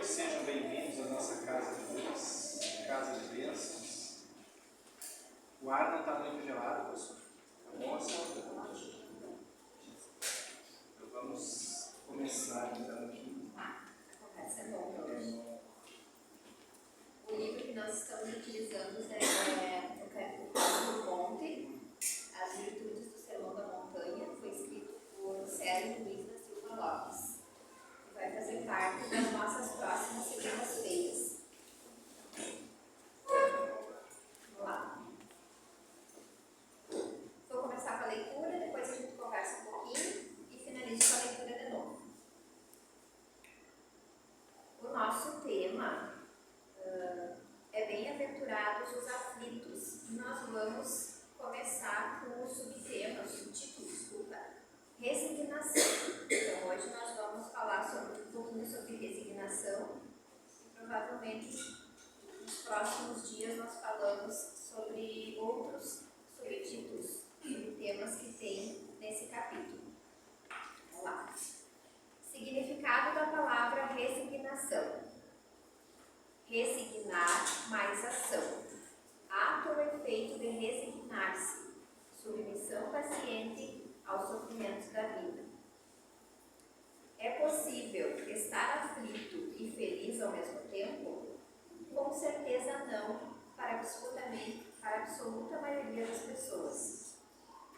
sejam bem-vindos à nossa casa de luz, casa de bênçãos. O ar não está muito gelado, pessoal. Tá bom assim? Então vamos começar então aqui. Essa é bom hoje. O livro que nós estamos utilizando é o Capítulo do Monte, As Virtudes do Sermão da Montanha, foi escrito por Célio Luiz da Silva Lopes. Vai fazer parte das nossas próximas segundas-feiras. Vamos lá. Vou começar com a leitura, depois a gente conversa um pouquinho e finalizo com a leitura de novo. O nosso tema é Bem-aventurados os aflitos. Nós vamos começar com o subtema, o subtítulo, resignação. Então, hoje nós vamos falar um pouquinho sobre resignação e provavelmente nos próximos dias nós falamos sobre outros subtítulos, temas que tem nesse capítulo. Vamos lá. Significado da palavra resignação. Resignar mais ação. Ato ou efeito de resignar-se. Submissão paciente aos sofrimentos da vida. É possível estar aflito e feliz ao mesmo tempo? Com certeza não, para a absoluta maioria das pessoas.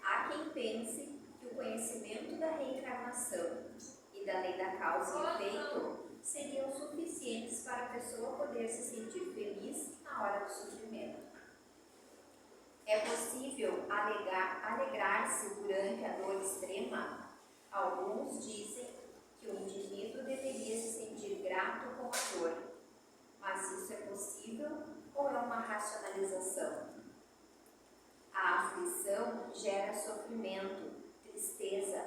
Há quem pense que o conhecimento da reencarnação e da lei da causa e efeito seriam suficientes para a pessoa poder se sentir feliz na hora do sofrimento. É possível alegrar-se durante a dor extrema? Alguns dizem que o indivíduo deveria se sentir grato com a dor. Mas isso é possível ou é uma racionalização? A aflição gera sofrimento, tristeza,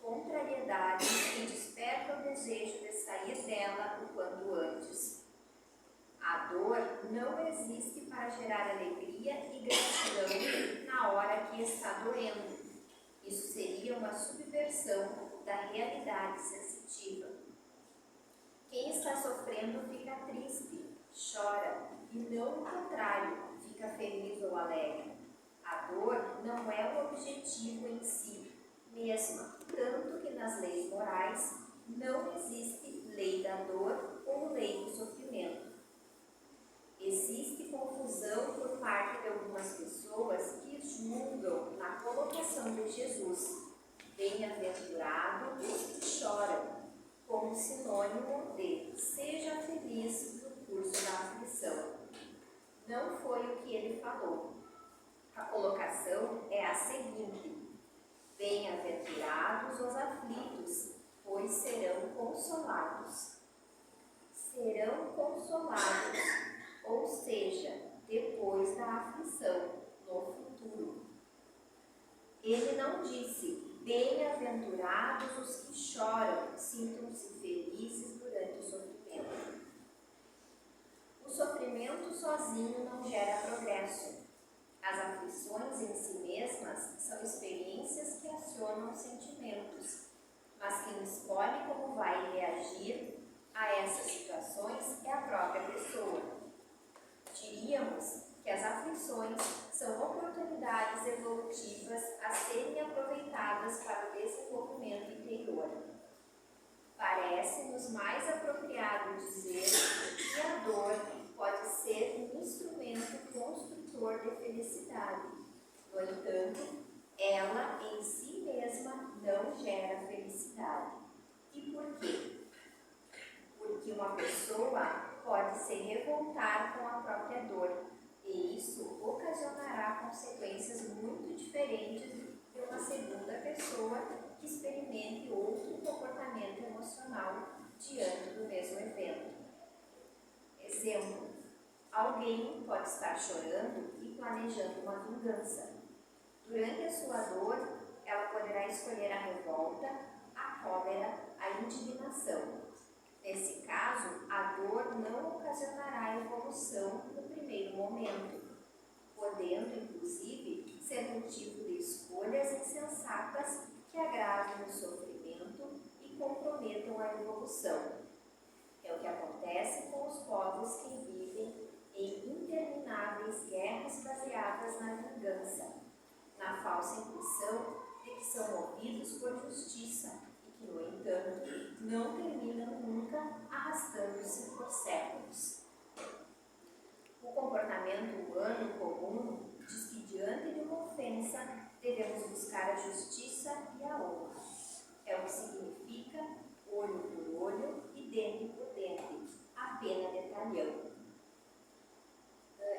contrariedade e desperta o desejo de sair dela o quanto antes. A dor não existe para gerar alegria e gratidão na hora que está doendo. Isso seria uma subversão da realidade sensitiva. Quem está sofrendo fica triste, chora, e não o contrário, fica feliz ou alegre. A dor não é o objetivo em si mesma, tanto que nas leis morais não existe lei da dor ou lei do sofrimento. Existe confusão por parte de algumas pessoas que julgam na colocação de Jesus, bem-aventurado os que choram, como sinônimo de seja feliz no curso da aflição. Não foi o que ele falou. A colocação é a seguinte: bem-aventurados os aflitos, pois serão consolados. Serão consolados, ou seja, depois da aflição, no futuro. Ele não disse: bem-aventurados os que choram, sintam-se felizes durante o sofrimento. O sofrimento sozinho não gera progresso. As aflições em si mesmas são experiências que acionam sentimentos, mas quem escolhe como vai reagir a essas situações é a própria pessoa. Diríamos que as aflições são oportunidades evolutivas a serem aproveitadas para o desenvolvimento interior. Parece-nos mais apropriado dizer que a dor pode ser um instrumento construtor de felicidade. No entanto, ela em si mesma não gera felicidade. E por quê? Porque uma pessoa pode se revoltar com a própria dor, e isso ocasionará consequências muito diferentes de uma segunda pessoa que experimente outro comportamento emocional diante do mesmo evento. Exemplo: alguém pode estar chorando e planejando uma vingança. Durante a sua dor, ela poderá escolher a revolta, a cólera, a indignação. Nesse caso, a dor não ocasionará evolução no primeiro momento, podendo, inclusive, ser motivo de escolhas insensatas que agravem o sofrimento e comprometam a evolução. É o que acontece não terminam nunca, arrastando-se por séculos. O comportamento humano comum diz que diante de uma ofensa devemos buscar a justiça e a honra. É o que significa olho por olho e dente por dente, a pena de talhão.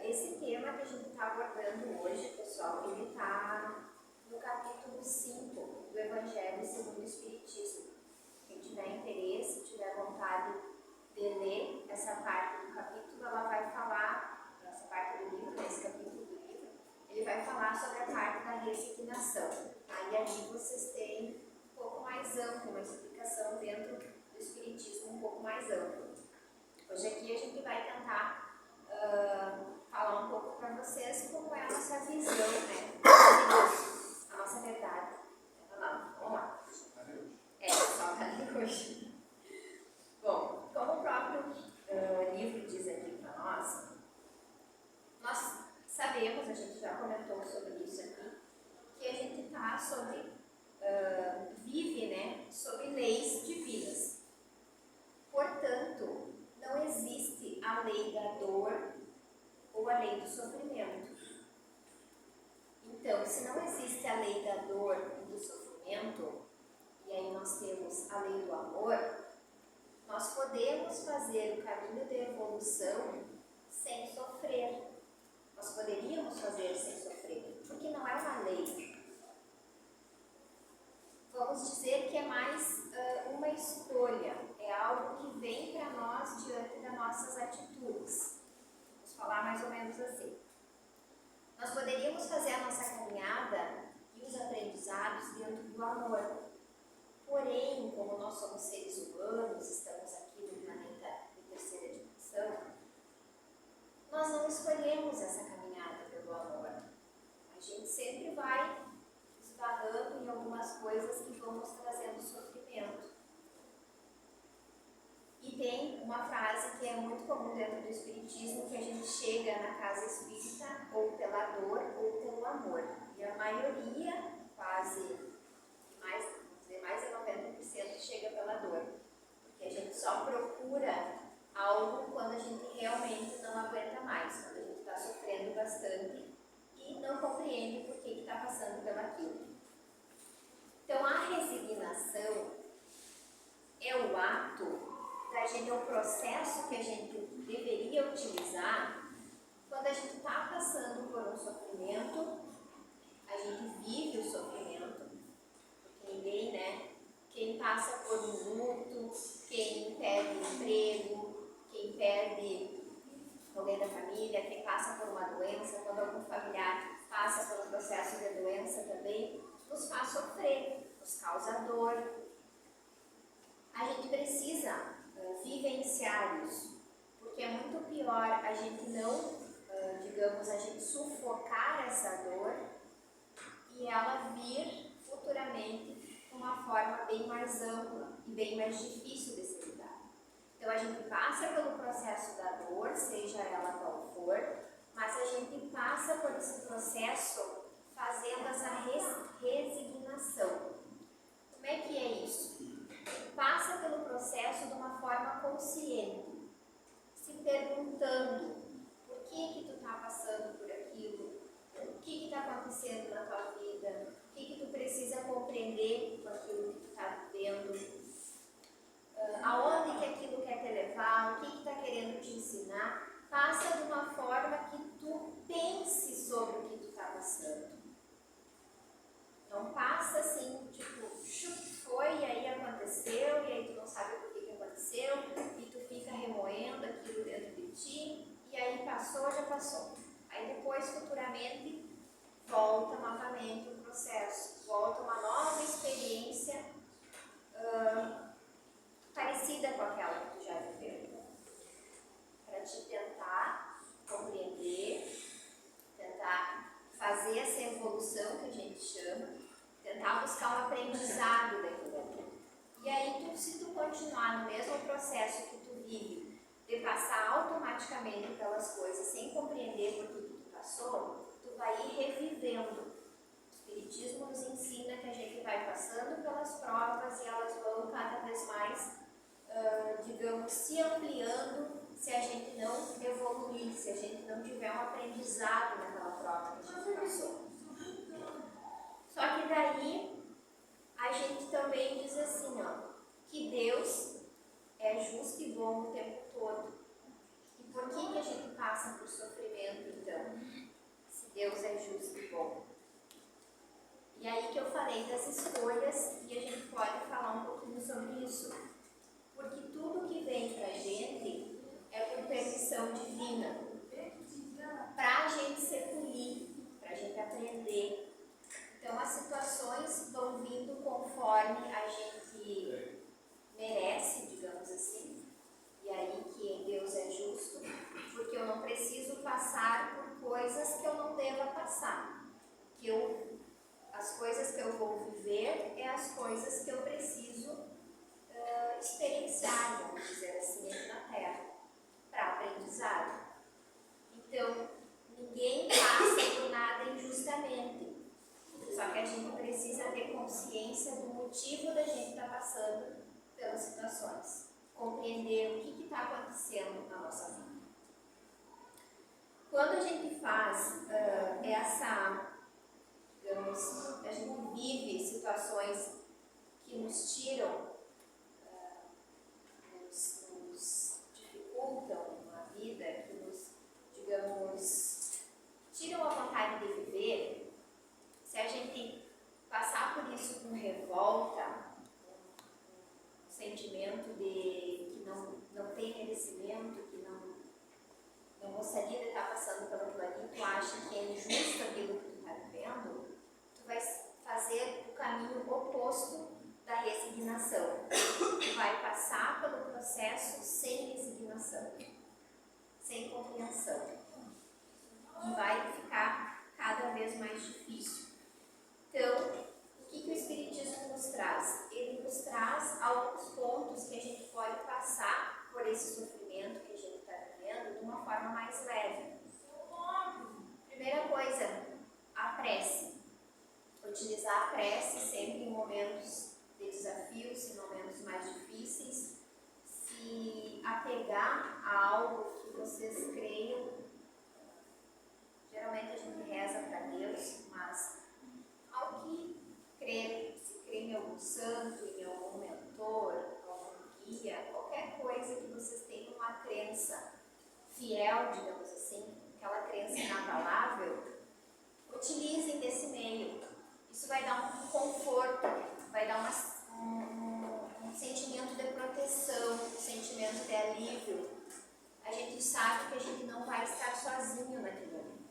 Esse tema que a gente está abordando hoje, pessoal, ele está no capítulo 5 do Evangelho segundo o Espiritismo. Quem tiver interesse, tiver vontade de ler essa parte do capítulo, ela vai falar, essa parte do livro, nesse capítulo do livro, ele vai falar sobre a parte da resignação. Aí ali vocês têm um pouco mais amplo, uma explicação dentro do Espiritismo um pouco mais amplo. Hoje aqui a gente vai tentar falar um pouco para vocês como é a nossa visão, né? A nossa verdade. Vamos lá. Só para hoje. Bom, como o próprio livro diz aqui para nós sabemos, a gente já comentou sobre isso aqui, que a gente está vive, né, sob leis divinas. Portanto, não existe a lei da dor ou a lei do sofrimento. Então, se não existe a lei da dor e do sofrimento, e aí nós temos a lei do amor, nós podemos fazer o caminho de evolução sem sofrer. Nós poderíamos fazer sem sofrer, porque não é uma lei. Vamos dizer que é mais uma escolha, é algo que vem para nós diante das nossas atitudes. Vamos falar mais ou menos assim. Nós poderíamos fazer a nossa caminhada e os aprendizados dentro do amor. Porém, como nós somos seres humanos, estamos aqui no planeta de terceira dimensão, nós não escolhemos essa caminhada pelo amor. A gente sempre vai esbarrando em algumas coisas que vão nos trazendo sofrimento. E tem uma frase que é muito comum dentro do Espiritismo, que a gente chega na casa espírita ou pela dor ou pelo amor. E a maioria, quase mais de 90% chega pela dor. Porque a gente só procura algo quando a gente realmente não aguenta mais, quando a gente está sofrendo bastante e não compreende por que está passando pelaquilo. Então, a resignação é o ato da gente, é o processo que a gente deveria utilizar quando a gente está passando por um sofrimento, a gente vive o sofrimento, porque ninguém, né? Quem passa por um luto, quem perde emprego, quem perde alguém da família, quem passa por uma doença, quando algum familiar passa por um processo de doença também, nos faz sofrer, nos causa dor. A gente precisa vivenciar isso, porque é muito pior a gente não, a gente sufocar essa dor e ela vir futuramente de uma forma bem mais ampla e bem mais difícil de se lidar. Então a gente passa pelo processo da dor, seja ela qual for, mas a gente passa por esse processo fazendo essa resignação. Como é que é isso? Passa pelo processo de uma forma consciente, se perguntando por que tu está passando por aquilo, o que está acontecendo na tua vida, o que tu precisa compreender com aquilo que tu está vivendo, aonde que aquilo quer te levar, o que está querendo te ensinar. Passa de uma forma que tu pense sobre o que tu está passando. Não passa assim, tipo, foi e aí aconteceu, e aí tu não sabe por que aconteceu, e tu fica remoendo aquilo dentro de ti, e aí passou, já passou. Aí depois, futuramente, volta novamente o processo, volta uma nova experiência parecida com aquela que tu já viveu, para te tentar compreender, tentar fazer essa evolução que a gente chama, tentar buscar um aprendizado daquilo ali. E aí, se tu continuar no mesmo processo que tu vive, de passar automaticamente pelas coisas sem compreender por que tu passou, tu vai ir revivendo. O Espiritismo nos ensina que a gente vai passando pelas provas e elas vão cada vez mais, digamos, se ampliando se a gente não evoluir, se a gente não tiver um aprendizado naquela prova que a gente passou. Só que daí a gente também diz assim, ó, que Deus é justo e bom o tempo todo. E por que a gente passa por sofrimento, então? Se Deus é justo e bom. E aí que eu falei das escolhas e a gente pode falar um pouquinho sobre isso. Porque tudo que vem pra gente é por permissão divina. Pra gente se polir, pra gente aprender. Então as situações vão vindo conforme a gente merece, digamos assim. E aí que Deus é justo, porque eu não preciso passar por coisas que eu não deva passar. As coisas que eu vou viver é as coisas que eu preciso experienciar, vamos dizer assim, aqui na Terra, para aprendizado. Então, ninguém passa por nada injustamente. Só que a gente precisa ter consciência do motivo da gente estar passando pelas situações. Compreender o que está acontecendo na nossa vida. Quando a gente faz digamos, a gente vive situações que nos tiram, nos dificultam a vida, que nos, digamos, tiram a vontade de viver, se a gente passar por isso com revolta, um sentimento de que não tem merecimento, que não gostaria de estar passando pelo aquilo ali, tu acha que é injusto aquilo que tu está vivendo, tu vai fazer o caminho oposto da resignação. Tu vai passar pelo processo sem resignação, sem compreensão. E vai ficar cada vez mais difícil. Então, o que o Espiritismo nos traz? Ele nos traz alguns pontos que a gente pode passar por esse sofrimento que a gente está vivendo de uma forma mais leve. Primeira coisa, a prece. Utilizar a prece sempre em momentos de desafios, em momentos mais difíceis. Se apegar a algo que vocês creiam. Geralmente a gente reza para Deus, mas ao que crer, se crê em algum santo, em algum mentor, algum guia, qualquer coisa que vocês tenham uma crença fiel, digamos assim, aquela crença inabalável, utilizem desse meio. Isso vai dar um conforto, vai dar um sentimento de proteção, um sentimento de alívio. A gente sabe que a gente não vai estar sozinho naquilo ali.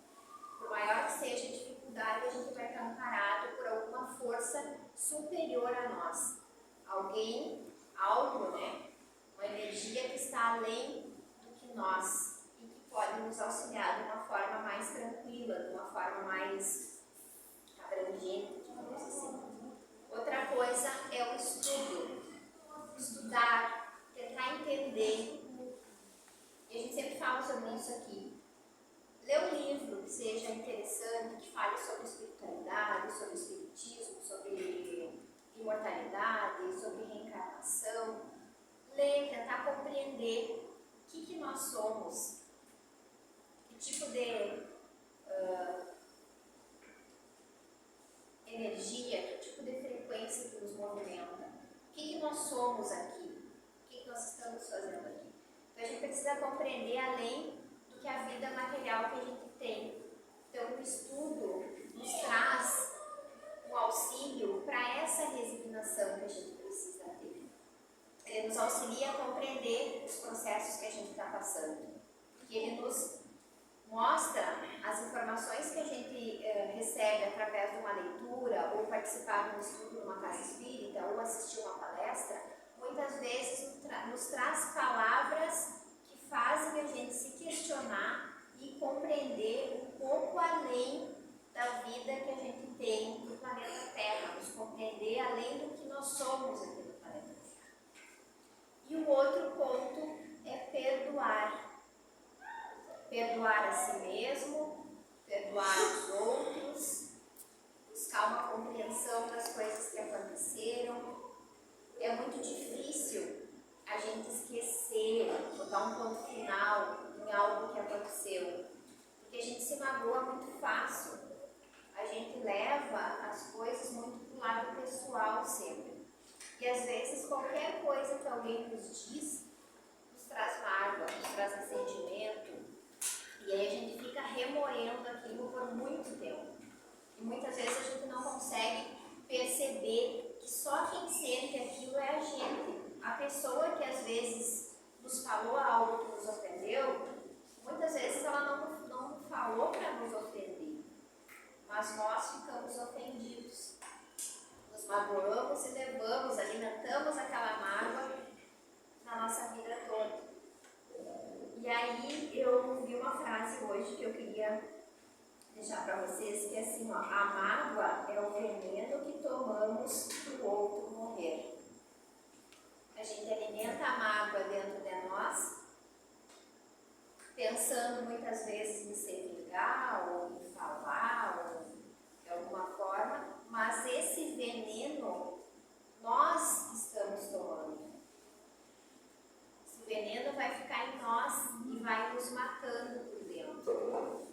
Por maior que seja a dificuldade, a gente vai estar amparado por alguma força superior a nós. Alguém, algo, né? Uma energia que está além do que nós e que pode nos auxiliar de uma forma mais tranquila, de uma forma mais abrangente, digamos assim. Outra coisa é o estudo. Estudar, tentar entender. E a gente sempre fala sobre isso aqui. Ler um livro que seja interessante, que fale sobre espiritualidade, sobre espiritismo, sobre imortalidade, sobre reencarnação. Ler, tentar compreender o que nós somos, que tipo de energia, que tipo de frequência que nos movimenta, o que nós somos aqui, o que nós estamos fazendo aqui. Então a gente precisa compreender além do que a vida material que a gente tem. Então o estudo nos traz um auxílio para essa resignação que a gente precisa ter. Ele nos auxilia a compreender os processos que a gente está passando. Porque ele nos mostra as informações que a gente recebe através de uma leitura, ou participar de um estudo numa casa espírita, ou assistir uma palestra, muitas vezes nos traz palavras que fazem a gente se questionar e compreender um pouco além da vida que a gente tem no planeta Terra, nos compreender além do que nós somos aqui no planeta Terra. E o outro ponto é perdoar. Perdoar a si mesmo, perdoar os outros, buscar uma compreensão das coisas que aconteceram. É muito difícil a gente esquecer, botar um ponto final em algo que aconteceu, porque a gente se magoa muito fácil. A gente leva as coisas muito para o lado pessoal sempre. E às vezes qualquer coisa que alguém nos diz nos traz mágoa, nos traz ressentimento. E aí a gente fica remoendo aquilo por muito tempo. E muitas vezes a gente não consegue perceber que só quem sente aquilo é a gente. A pessoa que às vezes nos falou algo que nos ofendeu, muitas vezes ela não falou para nos ofender. Mas nós ficamos ofendidos, nos magoamos e levamos, alimentamos aquela mágoa na nossa vida toda. E aí eu vi uma frase hoje que eu queria deixar para vocês, que é assim, ó, a mágoa é o veneno que tomamos para o outro morrer. A gente alimenta a mágoa dentro de nós, pensando muitas vezes em ser legal, ou em falar, ou de alguma forma, mas esse veneno nós estamos tomando. Esse veneno vai ficar em nós e vai nos matando por dentro.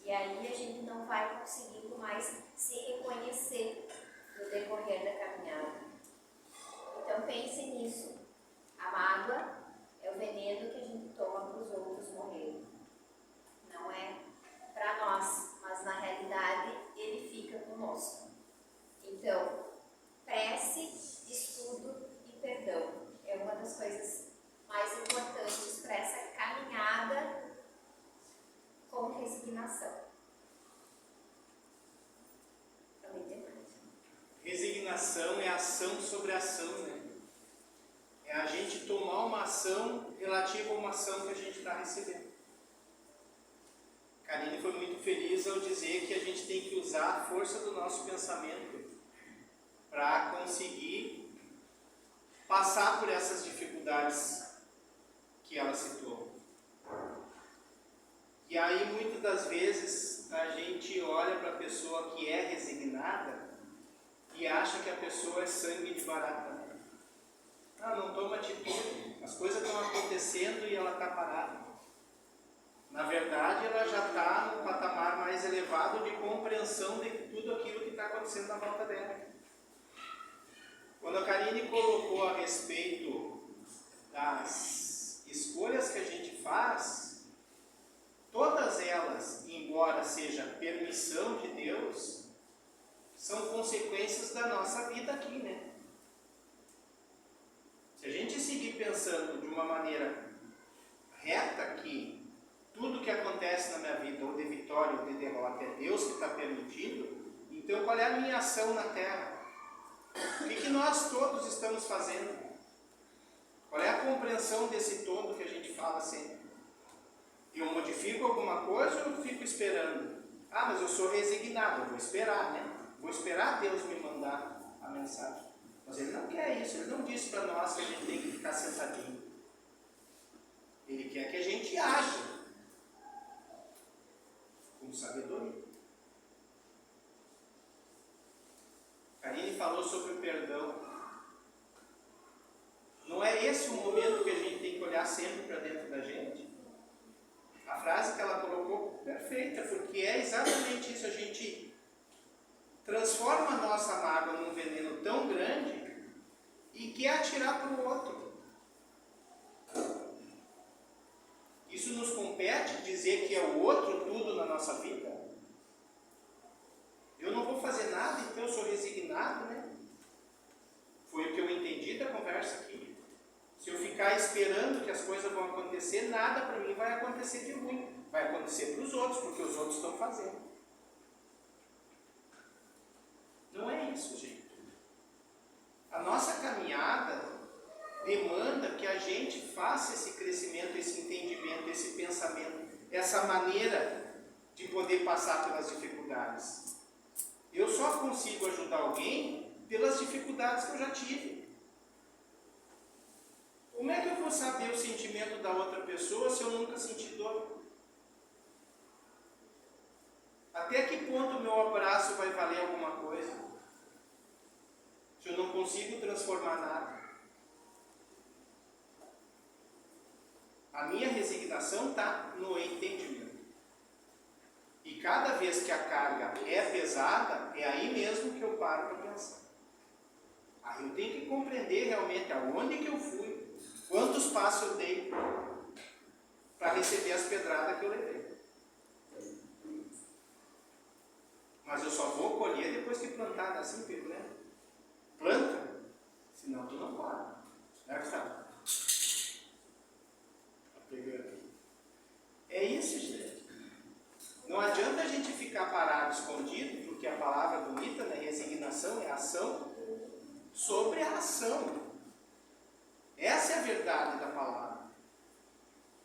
E aí a gente não vai conseguindo mais se reconhecer no decorrer da caminhada. Então pense nisso. A mágoa é o veneno que a gente toma para os outros morrerem. Não é para nós, mas na realidade ele fica conosco. Então, prece, estudo e perdão é uma das coisas mais importantes para essa caminhada com resignação. Resignação é ação sobre ação, né? É a gente tomar uma ação relativa a uma ação que a gente está recebendo. Karine foi muito feliz ao dizer que a gente tem que usar a força do nosso pensamento para conseguir passar por essas dificuldades que ela citou. E aí, muitas das vezes, a gente olha para a pessoa que é resignada e acha que a pessoa é sangue de barata. Né? Ah, não toma atitude, as coisas estão acontecendo e ela está parada. Na verdade, ela já está no patamar mais elevado de compreensão de tudo aquilo que está acontecendo na volta dela. Quando a Karine colocou a respeito das escolhas que a gente faz, todas elas, embora seja permissão de Deus, são consequências da nossa vida aqui, né? Se a gente seguir pensando de uma maneira reta que tudo que acontece na minha vida, ou de vitória ou de derrota, é Deus que está permitindo, então qual é a minha ação na Terra? O que nós todos estamos fazendo? Qual é a compreensão desse todo que a gente fala sempre? Eu modifico alguma coisa ou eu fico esperando? Ah, mas eu sou resignado, eu vou esperar, né? Vou esperar Deus me mandar a mensagem. Mas Ele não quer isso, Ele não disse para nós que a gente tem que ficar sentadinho. Ele quer que a gente aja com sabedoria. Karine falou sobre o perdão. Não é esse o momento que a gente tem que olhar sempre para dentro da gente? A frase que ela colocou, perfeita, porque é exatamente isso. A gente transforma a nossa mágoa num veneno tão grande e quer atirar para o outro. Isso nos compete dizer que é o outro tudo na nossa vida? Eu não vou fazer nada, então eu sou resignado, né? Foi o que eu entendi da conversa aqui. Se eu ficar esperando que as coisas vão acontecer, nada para mim vai acontecer de ruim. Vai acontecer para os outros, porque os outros estão fazendo. Não é isso, gente. A nossa caminhada demanda que a gente faça esse crescimento, esse entendimento, esse pensamento, essa maneira de poder passar pelas dificuldades. Eu só consigo ajudar alguém pelas dificuldades que eu já tive. Como é que eu vou saber o sentimento da outra pessoa se eu nunca senti dor? Até que ponto o meu abraço vai valer alguma coisa? consigo transformar nada. A minha resignação está no entendimento. E cada vez que a carga é pesada, é aí mesmo que eu paro para pensar. Aí eu tenho que compreender realmente aonde que eu fui, quantos passos eu dei para receber as pedradas que eu levei. Mas eu só vou colher depois que plantar, assim, Pedro, né? Planta, senão tu não pode. Né, Gustavo? Tá pegando aqui. É isso, gente. Não adianta a gente ficar parado, escondido, porque a palavra bonita, né? Resignação é ação sobre a ação. Essa é a verdade da palavra.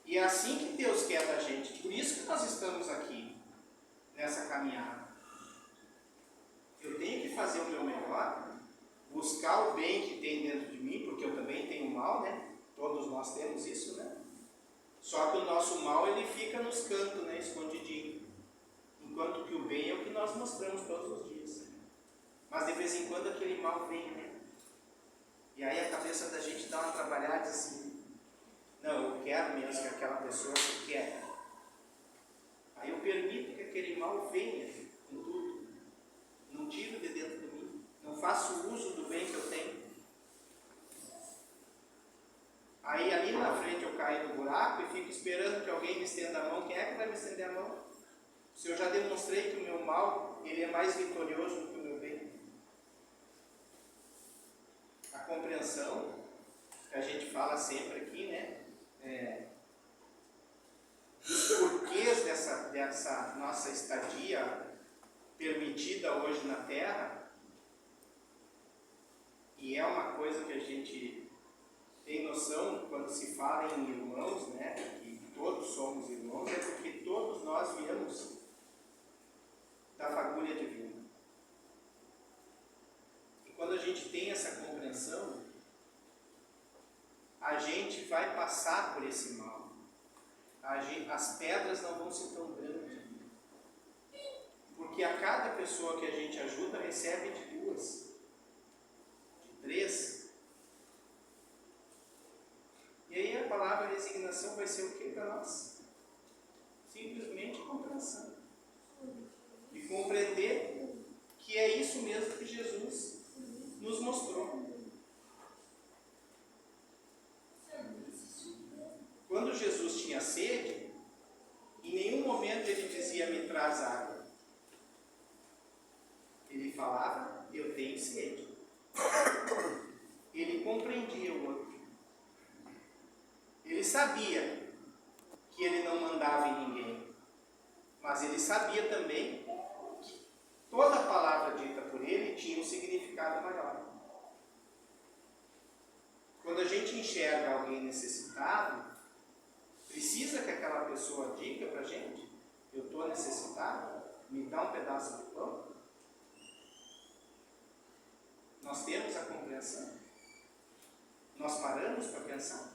E é assim que Deus quer da gente. Por isso que nós estamos aqui, nessa caminhada. Eu tenho que fazer o meu melhor, buscar o bem que tem dentro de mim, porque eu também tenho mal, né? Todos nós temos isso, né? Só que o nosso mal, ele fica nos cantos, né? Escondidinho. Enquanto que o bem é o que nós mostramos todos os dias. Mas de vez em quando aquele mal vem, né? E aí a cabeça da gente dá uma trabalhada assim, não, eu quero mesmo que aquela pessoa se quer. Aí eu permito que aquele mal venha com tudo. Não tiro de dentro de mim. Não faço uso do bem que eu tenho. Aí ali na frente eu caio no buraco e fico esperando que alguém me estenda a mão. Quem é que vai me estender a mão? Se eu já demonstrei que o meu mal, ele é mais vitorioso do que o meu bem. A compreensão, que a gente fala sempre aqui, né? Os porquês dessa nossa estadia permitida hoje na Terra, e é uma coisa que a gente tem noção quando se fala em irmãos, né? Que todos somos irmãos, é porque todos nós viemos da fagulha divina. E quando a gente tem essa compreensão, a gente vai passar por esse mal. As pedras não vão ser tão grandes. Porque a cada pessoa que a gente ajuda, recebe de 2, de 3. E aí a palavra resignação vai ser o que para nós? Simplesmente compreensão. E compreender que é isso mesmo que Jesus nos mostrou. Quando Jesus tinha sede, em nenhum momento ele dizia, me traz água. Ele falava, eu tenho sede. Ele compreendia o outro. Ele sabia que ele não mandava em ninguém. Mas ele sabia também que toda a palavra dita por ele tinha um significado maior. Quando a gente enxerga alguém necessitado, precisa que aquela pessoa diga para a gente, eu estou necessitado, me dá um pedaço de pão. Nós temos a compreensão? Nós paramos para pensar?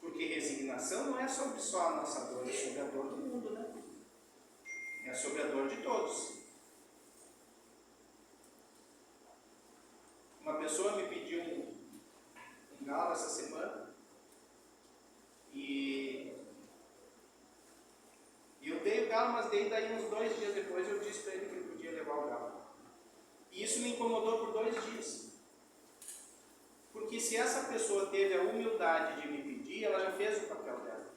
Porque resignação não é sobre só a nossa dor, é sobre a dor do mundo, né? É sobre a dor de todos. Uma pessoa me pediu um galo essa semana e eu dei o galo, mas daí uns 2 dias depois eu disse para ele que ele podia levar o galo. E isso me incomodou por 2 dias. Porque se essa pessoa teve a humildade de me pedir, ela já fez o papel dela.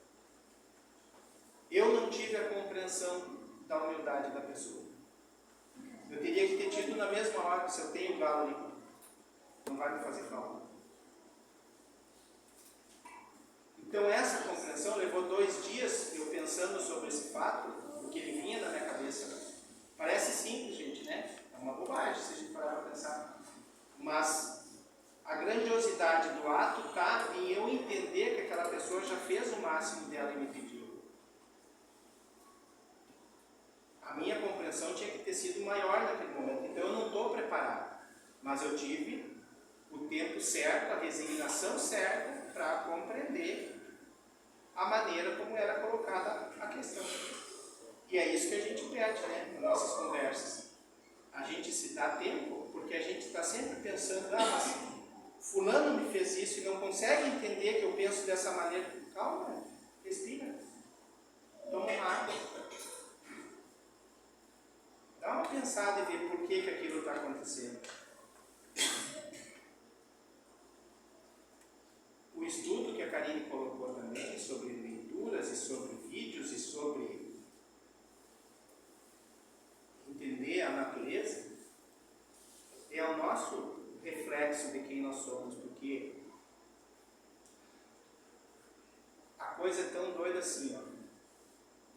Eu não tive a compreensão da humildade da pessoa. Eu teria que ter tido na mesma hora que se eu tenho o galo ali, não vai me fazer falta. Então essa compreensão levou 2 dias eu pensando sobre esse fato, porque ele vinha na minha cabeça. Parece simples, gente, né? É uma bobagem se a gente parar para pensar. Mas a grandiosidade do ato está em eu entender que aquela pessoa já fez o máximo dela e me pediu. A minha compreensão tinha que ter sido maior naquele momento. Então eu não estou preparado. Mas eu tive o tempo certo, a resignação certa para compreender a maneira como era colocada a questão. E é isso que a gente pede, né, nas nossas conversas. a gente se dá tempo, porque a gente está sempre pensando, mas fulano me fez isso e não consegue entender que eu penso dessa maneira. Calma, respira. Toma uma água. Dá uma pensada e vê por que aquilo está acontecendo. O estudo que a Karine colocou também sobre leituras e sobre vídeos e sobre entender a natureza é o nosso reflexo de quem nós somos, porque a coisa é tão doida assim, ó.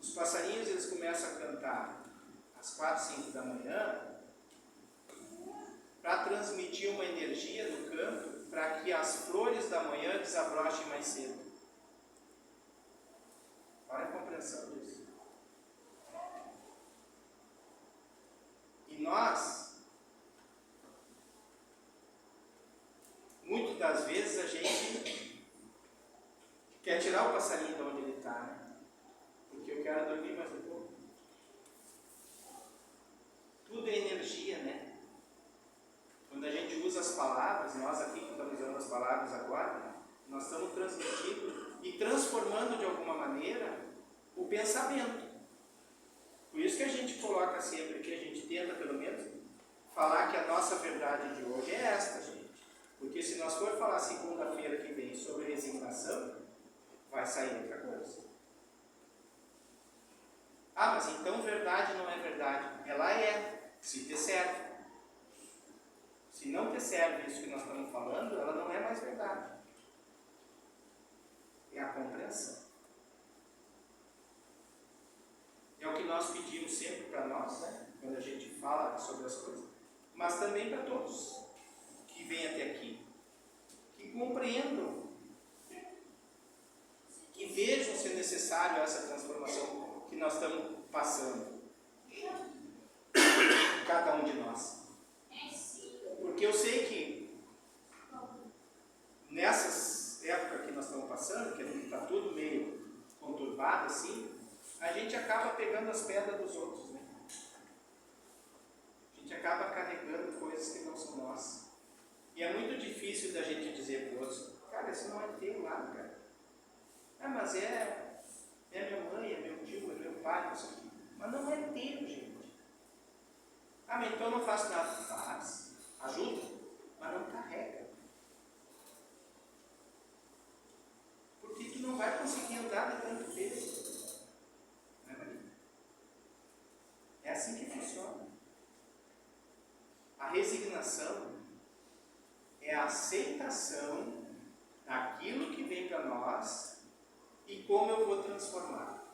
Os passarinhos, eles começam a cantar às 4, 5 da manhã para transmitir uma energia no campo para que as flores da manhã desabrochem mais cedo. Olha a compreensão disso. E nós, muitas das vezes, a gente quer tirar o passarinho de onde ele está, né? Porque eu quero dormir mais um pouco. Tudo é energia, né? Quando a gente usa as palavras, nós aqui que estamos usando as palavras agora, nós estamos transmitindo e transformando de alguma maneira o pensamento. Por isso que a gente coloca sempre aqui, a gente tenta pelo menos falar que a nossa verdade de hoje é esta, gente. Porque se nós for falar segunda-feira que vem sobre resignação, vai sair outra coisa. Ah, mas então verdade não é verdade. Ela é, se te serve. Se não te serve isso que nós estamos falando, ela não é mais verdade. É a compreensão. É o que nós pedimos sempre para nós, né? Quando a gente fala sobre as coisas. Mas também para todos que vêm até aqui. Que compreendam. Que vejam se é necessário essa transformação que nós estamos passando. Cada um de nós. Porque eu sei que nessas épocas que nós estamos passando, que está tudo meio conturbado assim, a gente acaba pegando as pedras dos outros, né? A gente acaba carregando coisas que não são nossas. E é muito difícil da gente dizer para os outros, cara, isso não é teu lá, cara. Ah, mas é minha mãe, é meu tio, é meu pai, isso aqui. Mas não é teu, gente. Ah, mas então não faço nada. Faz. Ajuda, mas não carrega. Porque tu não vai conseguir andar de tanto peso. Não é, Maria? É assim que funciona. A resignação é a aceitação daquilo que vem para nós e como eu vou transformar.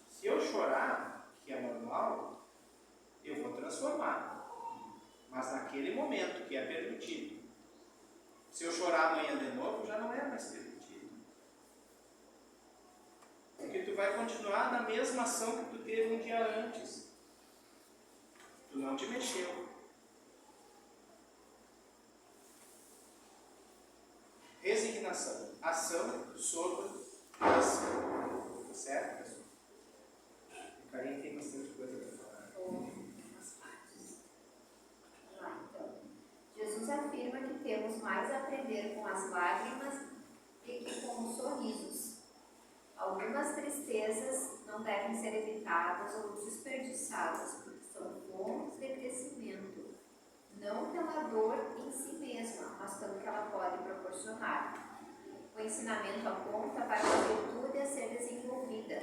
Se eu chorar, que é normal, eu vou transformar. Mas naquele momento que é permitido. Se eu chorar amanhã de novo, já não é mais permitido. Porque tu vai continuar na mesma ação que tu teve um dia antes. Tu não te mexeu. Resignação. Ação sobre ação. Tá certo, pessoal? O Karine tem bastante coisa para falar. Jesus afirma que temos mais a aprender com as lágrimas do que com os sorrisos. Algumas tristezas não devem ser evitadas ou desperdiçadas, porque são fontes de crescimento, não pela dor em si mesma, mas pelo que ela pode proporcionar. O ensinamento aponta para a virtude a ser desenvolvida,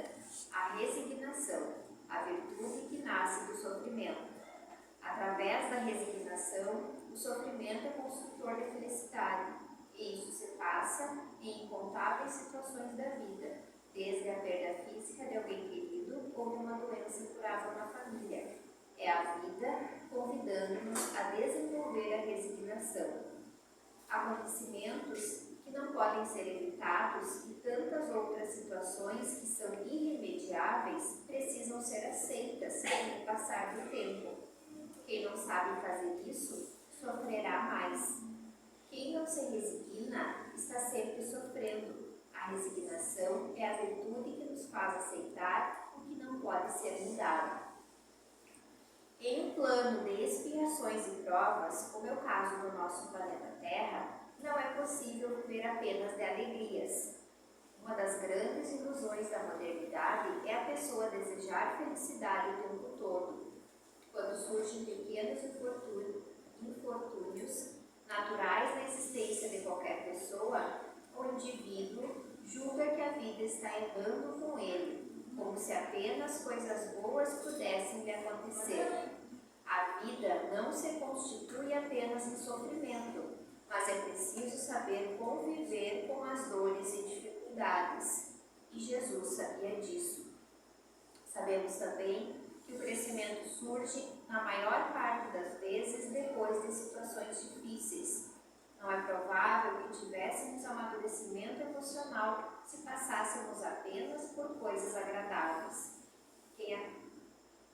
a resignação, a virtude que nasce do sofrimento. Através da resignação, o sofrimento é construtor de felicidade, e isso se passa em incontáveis situações da vida, desde a perda física de alguém querido ou de uma doença incurável na família. É a vida convidando-nos a desenvolver a resignação. Acontecimentos que não podem ser evitados e tantas outras situações que são irremediáveis precisam ser aceitas com o passar do tempo. Quem não sabe fazer isso, sofrerá mais. Quem não se resigna, está sempre sofrendo. A resignação é a virtude que nos faz aceitar o que não pode ser mudado. Em plano de expiações e provas, como é o caso do nosso planeta Terra, não é possível viver apenas de alegrias. Uma das grandes ilusões da modernidade é a pessoa desejar felicidade o tempo todo. Quando surgem pequenos infortúnios naturais na existência de qualquer pessoa, o indivíduo julga que a vida está andando com ele, como se apenas coisas boas pudessem lhe acontecer. A vida não se constitui apenas em sofrimento, mas é preciso saber conviver com as dores e dificuldades. E Jesus sabia disso. Sabemos também que o crescimento surge, na maior parte das vezes, depois de situações difíceis. Não é provável que tivéssemos amadurecimento emocional se passássemos apenas por coisas agradáveis.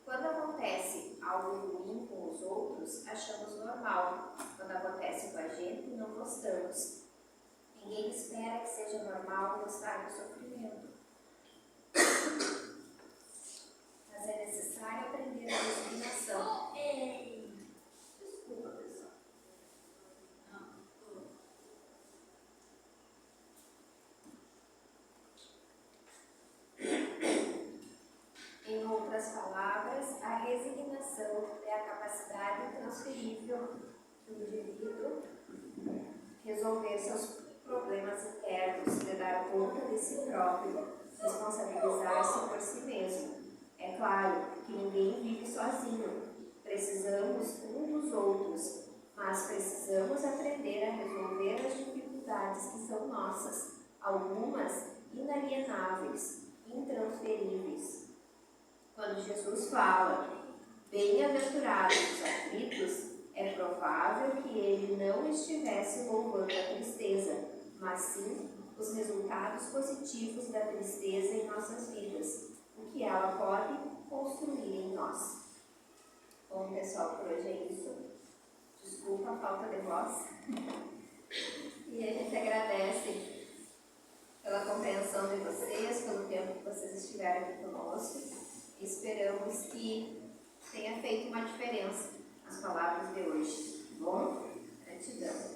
Quando acontece algo ruim com os outros, achamos normal. Quando acontece com a gente, não gostamos. Ninguém espera que seja normal gostar do sofrimento. Mas é necessário aprender a resignação. Desculpa, pessoal. Em outras palavras, a resignação é a capacidade transferível do indivíduo resolver seus problemas internos, de dar conta de si próprio, responsabilizar-se por si mesmo. É claro que ninguém vive sozinho. Precisamos um dos outros, mas precisamos aprender a resolver as dificuldades que são nossas, algumas inalienáveis, intransferíveis. Quando Jesus fala, bem-aventurados os aflitos, é provável que ele não estivesse louvando a tristeza, mas sim os resultados positivos da tristeza em nossas vidas, o que ela pode construir em nós. Bom, pessoal, por hoje é isso. Desculpa a falta de voz. E a gente agradece pela compreensão de vocês, pelo tempo que vocês estiveram aqui conosco. Esperamos que tenha feito uma diferença as palavras de hoje. Bom? Gratidão.